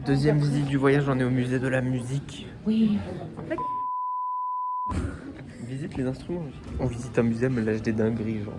Deuxième visite du voyage, on est au musée de la musique. Oui. Visite les instruments. On visite un musée, mais lâche des dingueries, genre.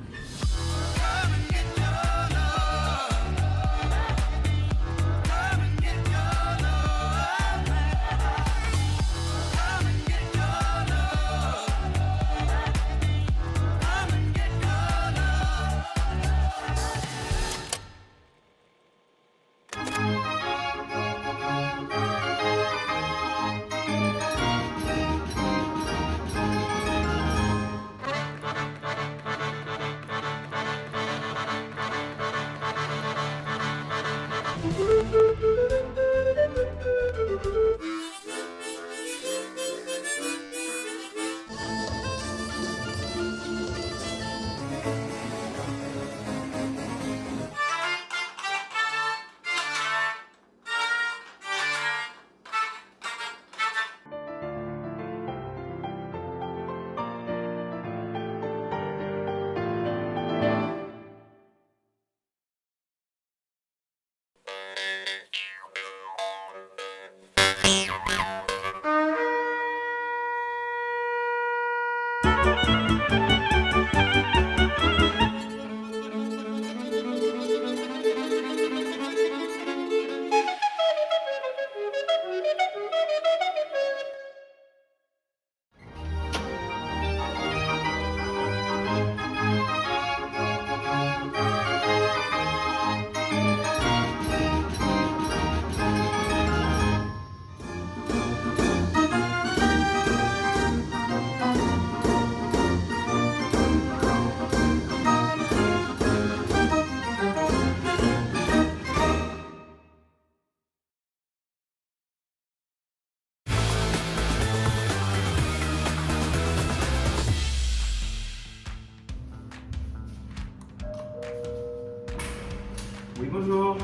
Oui, bonjour.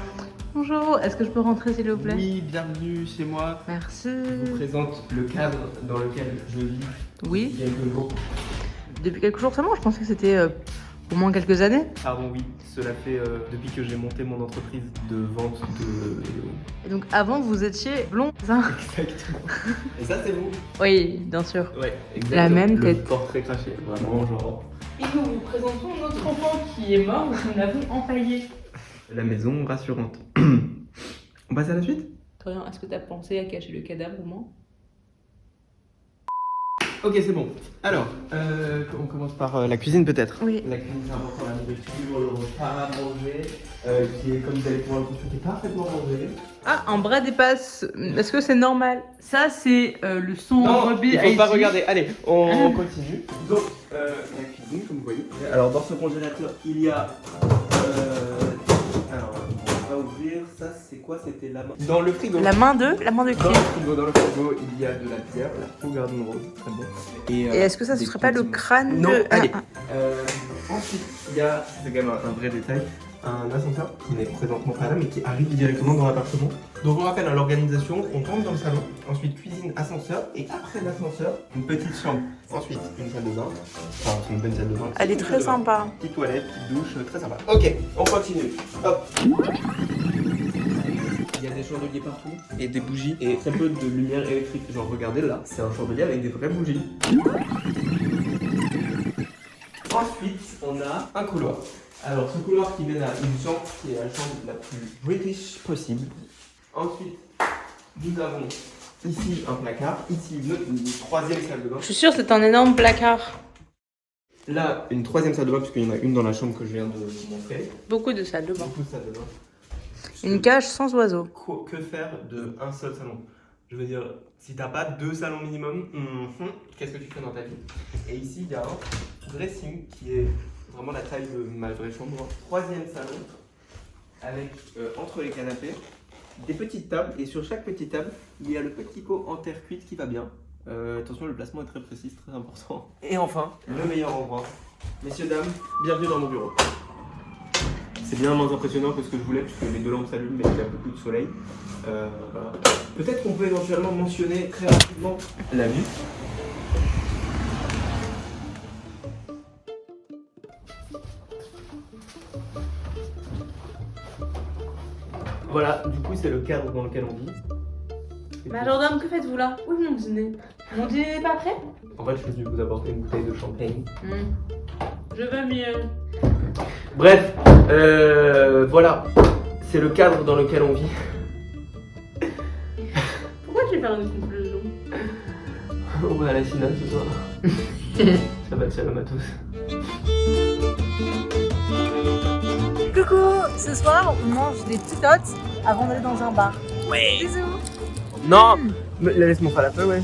Bonjour, est-ce que je peux rentrer s'il vous plaît? Oui, bienvenue chez moi. Merci. Je vous présente le cadre dans lequel je vis. Oui. Il y a quelques jours. Depuis quelques jours seulement, je pensais que c'était au moins quelques années. Pardon, oui. Cela fait depuis que j'ai monté mon entreprise de vente de... Et donc avant vous étiez blond, c'est ça? Exactement. Et ça, c'est vous? Oui, bien sûr. Ouais, exactement. La même le tête. portrait craché, vraiment, genre... Et nous vous présentons notre enfant qui est mort, donc nous l'avons empaillé. La maison rassurante. On passe à la suite? Torian, est-ce que tu as pensé à cacher le cadavre au moins? Ok, c'est bon. Alors, on commence par la cuisine peut-être. Oui. La cuisine, c'est important, la nourriture, le repas à manger, qui est, comme vous allez pouvoir le constater, parfaitement rangé. Ah, un bras dépasse. Est-ce que c'est normal? Ça, c'est le son Non, rebelle. il faut pas regarder. Allez, on continue. Donc, la cuisine, comme vous voyez. Alors, dans ce congélateur, il y a... alors, on va ouvrir. Ça, c'est quoi? C'était la main. Dans le frigo. La main de Dans qui? le frigo, il y a de la bière, la Faux Garden Rose, très bon. Et est-ce que ça, ce des serait pas le condiments. crâne Non, de... allez. Ensuite, il y a, c'est quand même un vrai détail, un ascenseur qui n'est présentement pas là, mais qui arrive directement dans l'appartement. Donc on rappelle à l'organisation, on tombe dans le salon, ensuite cuisine, ascenseur, et après l'ascenseur, une petite chambre. Ensuite, une salle de bain. Enfin, c'est une bonne salle de bain. Elle est Une très salle de bain. sympa. Petite toilette, petite douche, très sympa. Ok, on continue. Hop. Il y a des chandeliers partout et des bougies et très peu de lumière électrique. Genre regardez là, c'est un chandelier avec des vraies bougies. Ensuite, on a un couloir. Alors ce couloir qui mène à une chambre qui est la chambre la plus british possible. Ensuite, nous avons ici un placard, ici une troisième salle de bain. Je suis sûre que c'est un énorme placard. Là, une troisième salle de bain, puisqu'il y en a une dans la chambre que je viens de vous montrer. Beaucoup de salles de bain. Beaucoup de salles de bain. Une cage sans oiseaux. Que faire de un seul salon? Je veux dire, si t'as pas 2 salons minimum, qu'est-ce que tu fais dans ta vie? Et ici, il y a un dressing qui est vraiment la taille de ma vraie chambre. Troisième salon, avec entre les canapés, des petites tables. Et sur chaque petite table, il y a le petit pot en terre cuite qui va bien. Attention, le placement est très précis, c'est très important. Et enfin, le meilleur endroit. Messieurs, dames, bienvenue dans mon bureau. C'est bien moins impressionnant que ce que je voulais, puisque les deux lampes s'allument, mais il y a beaucoup de soleil. Voilà. Peut-être qu'on peut éventuellement mentionner très rapidement la vue. Voilà, du coup, c'est le cadre dans lequel on vit. Majordome, que faites-vous là? Où est mon dîner? Mon dîner n'est pas prêt? En fait, je suis venu vous apporter une bouteille de champagne. Je veux mieux. Bref, voilà, c'est le cadre dans lequel on vit. Pourquoi tu veux faire une conclusion? On va à la cinéma ce soir. Shabbat shalom à tous. Coucou, ce soir on mange des tutotes avant d'aller dans un bar. Ouais. Bisous. Non, mais laisse-moi faire la feuille, ouais.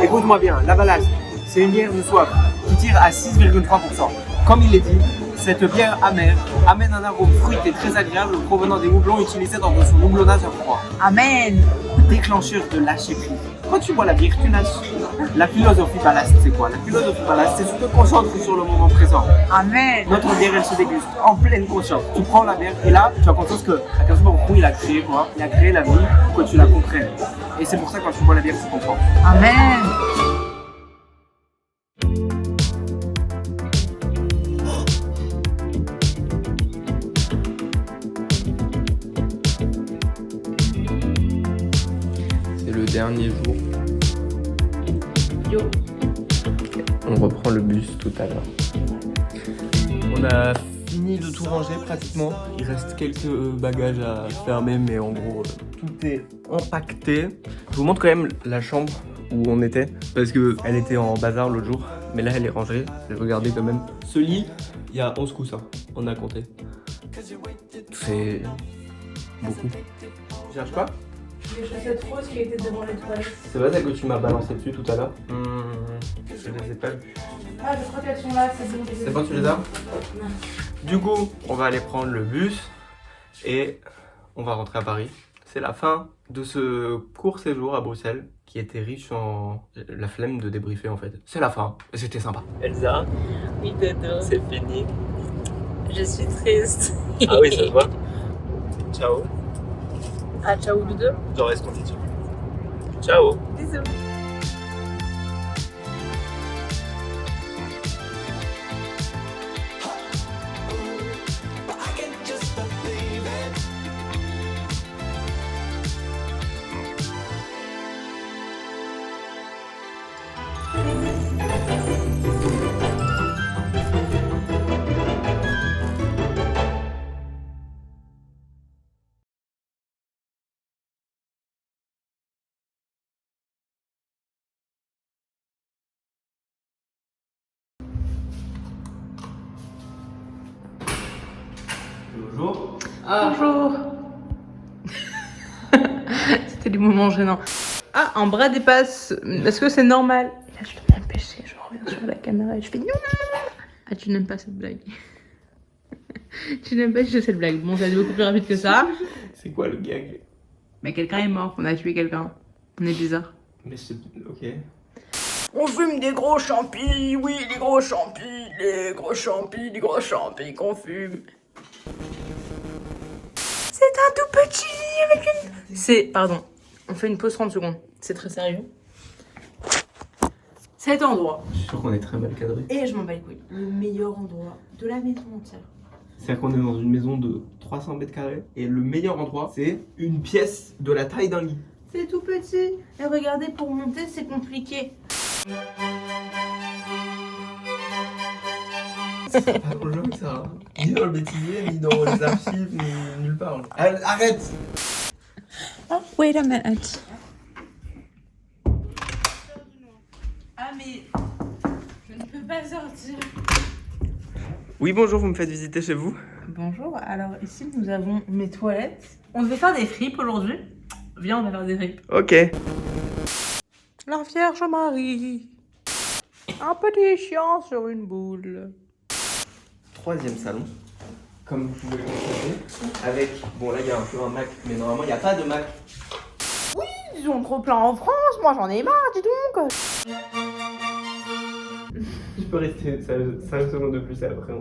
Écoute-moi bien, la ballast, c'est une bière de soif qui tire à 6,3%. Comme il est dit, cette bière amère amène un arôme fruité très agréable provenant des houblons utilisés dans son houblonnage à froid. Amen. Déclencheur de lâcher prise. Quand tu bois la bière, tu lâches. La philosophie ballast, c'est quoi? La philosophie ballast, c'est tu te concentres sur le moment présent. Amen. Notre bière, elle se déguste en pleine conscience. Tu prends la bière et là, tu as conscience que Akadosh Baruch Hu, il a créé quoi? Il a créé la vie pour que tu la comprennes. Et c'est pour ça que quand tu bois la bière, tu comprends. Amen. C'est le dernier jour. Yo. On reprend le bus tout à l'heure. On a fini de tout ranger pratiquement. Il reste quelques bagages à fermer, mais en gros, tout est empaqueté. Je vous montre quand même la chambre où on était, parce qu'elle était en bazar l'autre jour, mais là elle est rangée. Regardez quand même. Ce lit, il y a 11 coussins, on a compté. C'est beaucoup. Tu cherches pas? Les chaussettes roses qui étaient devant les toilettes. C'est pas ça que tu m'as balancé dessus tout à l'heure? Je les ai pas vues. Ah, je crois qu'elles sont là, c'est bon. C'est bon, tu les as? Du coup, on va aller prendre le bus et on va rentrer à Paris. C'est la fin de ce court séjour à Bruxelles qui était riche en la flemme de débriefer en fait. C'est la fin et c'était sympa. Elsa, Oui, Dodo. c'est fini. Je suis triste. Ah oui, ça se voit. Ciao. Ah, ciao, Dodo. J'en reste constitué. Ciao. Bisous. Bonjour. Bonjour. C'était du moment gênant. Ah, un bras dépasse. Est-ce que c'est normal? Là, je dois m'empêcher. Je reviens sur la caméra et je fais non. Ah, tu n'aimes pas cette blague. Tu n'aimes pas cette blague. Bon, ça va être beaucoup plus rapide que ça. C'est quoi le gag? Mais quelqu'un est mort. On a tué quelqu'un. On est bizarre. Mais c'est... Ok. On fume des gros champis, oui, les gros champis, les gros champis qu'on fume. C'est un tout petit lit avec une... C'est. Pardon. On fait une pause 30 secondes. C'est très sérieux. Cet endroit. Je suis sûr qu'on est très mal cadré. Et je m'en bats les couilles. Le meilleur endroit de la maison entière. C'est-à-dire qu'on est dans une maison de 300 mètres carrés et le meilleur endroit, c'est une pièce de la taille d'un lit. C'est tout petit. Et regardez, pour monter, c'est compliqué. C'est pas dans le jeu ça. Ni dans le bêtisier, ni dans les archives, ni nulle part. Arrête! Oh, wait a minute. Ah, mais. Je ne peux pas sortir. Oui, bonjour, vous me faites visiter chez vous? Bonjour, alors ici nous avons mes toilettes. On devait faire des fripes aujourd'hui. Viens, on va faire des fripes. Ok. La Vierge Marie. Un petit chien sur une boule. Troisième salon, comme vous pouvez le constater, avec, bon là il y a un peu un Mac, mais normalement il n'y a pas de Mac. Ils ont trop plein en France, moi j'en ai marre, dis donc. Je peux rester 5 secondes de plus après.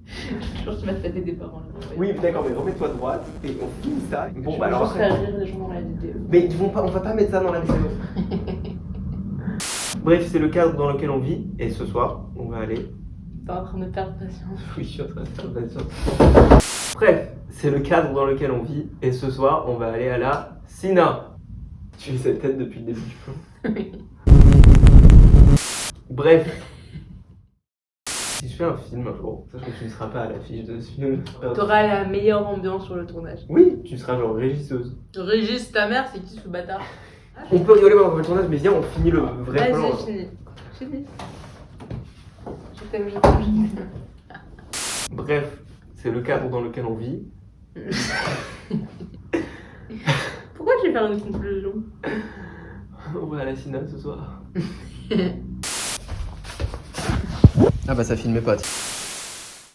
Je pense que tu vas te taper des parents. Oui, d'accord, mais remets-toi droite et on finit ça. Bon, bah alors Je vais après. rire les gens dans la vidéo. Mais on va pas mettre ça dans la vidéo. Bref, c'est le cadre dans lequel on vit. Et ce soir, on va aller... T'es en train de perdre patience. Oui, je suis en train de faire patience. Bref, c'est le cadre dans lequel on vit. Et ce soir, on va aller à la Sina. Tu fais cette tête depuis le début du film. Oui. Bref. Si je fais un film un jour, sache que tu ne seras pas à l'affiche de ce film. T'auras la meilleure ambiance sur le tournage. Oui, tu seras genre régisseuse. Régis, ta mère, c'est qui ce bâtard? On peut rigoler pendant le tournage, mais viens, on finit le vrai plan. Vas-y, fini. Fini. Je t'aime, je t'aime, je t'aime. Bref, c'est le cadre dans lequel on vit. Pourquoi je vais faire une conclusion? On va à la Sina ce soir. Ah bah ça filme mes potes.